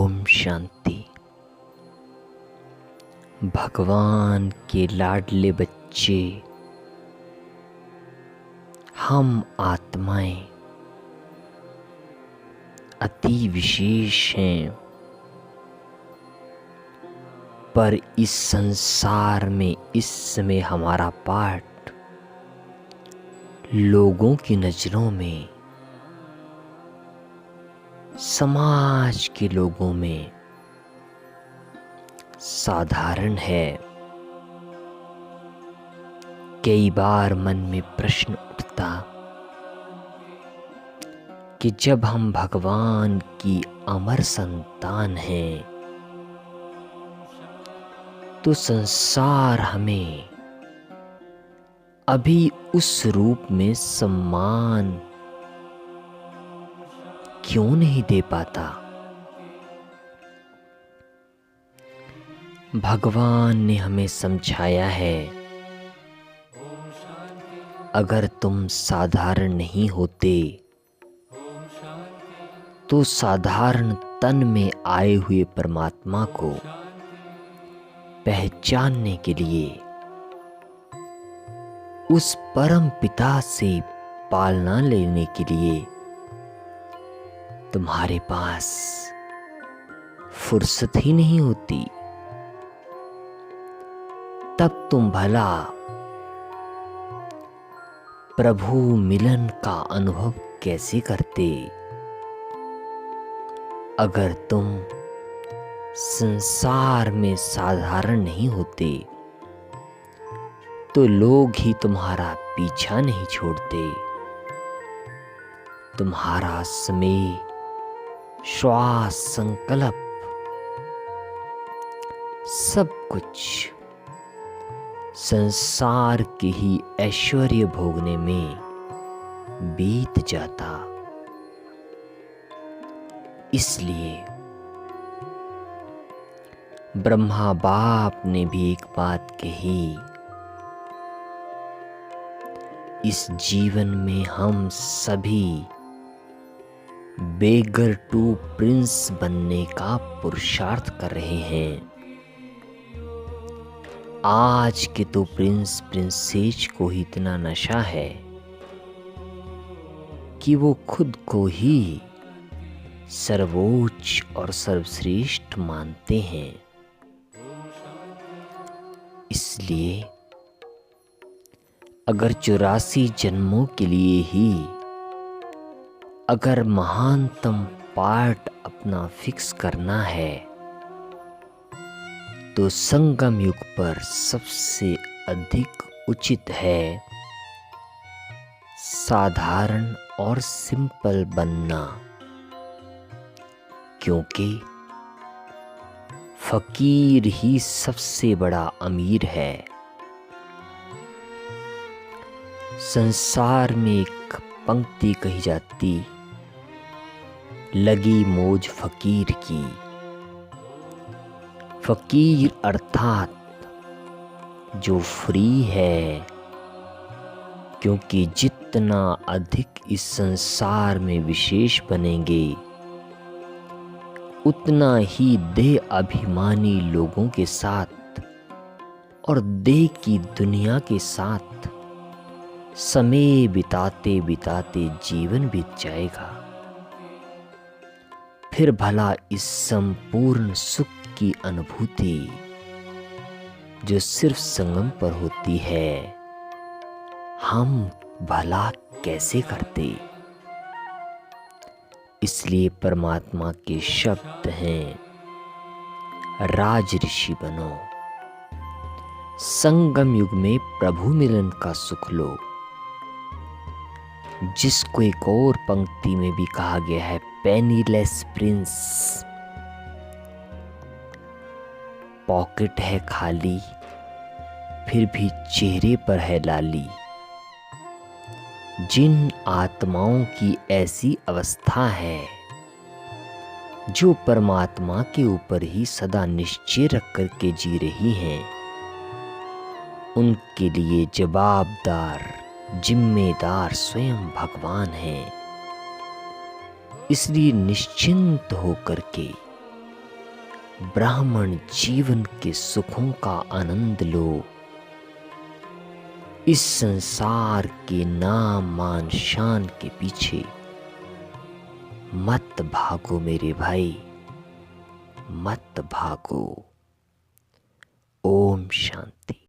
ओम शांति। भगवान के लाडले बच्चे हम आत्माएं अति विशेष हैं, पर इस संसार में इस समय हमारा पाठ लोगों की नजरों में, समाज के लोगों में साधारण है। कई बार मन में प्रश्न उठता कि जब हम भगवान की अमर संतान हैं तो संसार हमें अभी उस रूप में सम्मान क्यों नहीं दे पाता। भगवान ने हमें समझाया है, अगर तुम साधारण नहीं होते तो साधारण तन में आए हुए परमात्मा को पहचानने के लिए, उस परम पिता से पालना लेने के लिए तुम्हारे पास फुर्सत ही नहीं होती। तब तुम भला प्रभु मिलन का अनुभव कैसे करते। अगर तुम संसार में साधारण नहीं होते तो लोग ही तुम्हारा पीछा नहीं छोड़ते। तुम्हारा समय, श्वास, संकल्प सब कुछ संसार के ही ऐश्वर्य भोगने में बीत जाता। इसलिए ब्रह्मा बाप ने भी एक बात कही, इस जीवन में हम सभी बेगर टू प्रिंस बनने का पुरुषार्थ कर रहे हैं। आज के तो प्रिंस प्रिंसेस को ही इतना नशा है कि वो खुद को ही सर्वोच्च और सर्वश्रेष्ठ मानते हैं। इसलिए अगर 84 जन्मों के लिए ही अगर महानतम पार्ट अपना फिक्स करना है तो संगम युग पर सबसे अधिक उचित है साधारण और सिंपल बनना, क्योंकि फकीर ही सबसे बड़ा अमीर है। संसार में एक पंक्ति कही जाती, लगी मौज फकीर की। फकीर अर्थात जो फ्री है, क्योंकि जितना अधिक इस संसार में विशेष बनेंगे उतना ही देह अभिमानी लोगों के साथ और देह की दुनिया के साथ समय बिताते बिताते जीवन बीत जाएगा। फिर भला इस संपूर्ण सुख की अनुभूति जो सिर्फ संगम पर होती है, हम भला कैसे करते। इसलिए परमात्मा के शब्द हैं, राज ऋषि बनो, संगम युग में प्रभु मिलन का सुख लो। जिसको एक और पंक्ति में भी कहा गया है, पेनीलेस प्रिंस। पॉकेट है खाली, फिर भी चेहरे पर है लाली। जिन आत्माओं की ऐसी अवस्था है जो परमात्मा के ऊपर ही सदा निश्चय रख करके जी रही हैं, उनके लिए जवाबदार जिम्मेदार स्वयं भगवान हैं। इसलिए निश्चिंत होकर के ब्राह्मण जीवन के सुखों का आनंद लो। इस संसार के नाम मान शान के पीछे मत भागो मेरे भाई, मत भागो। ओम शांति।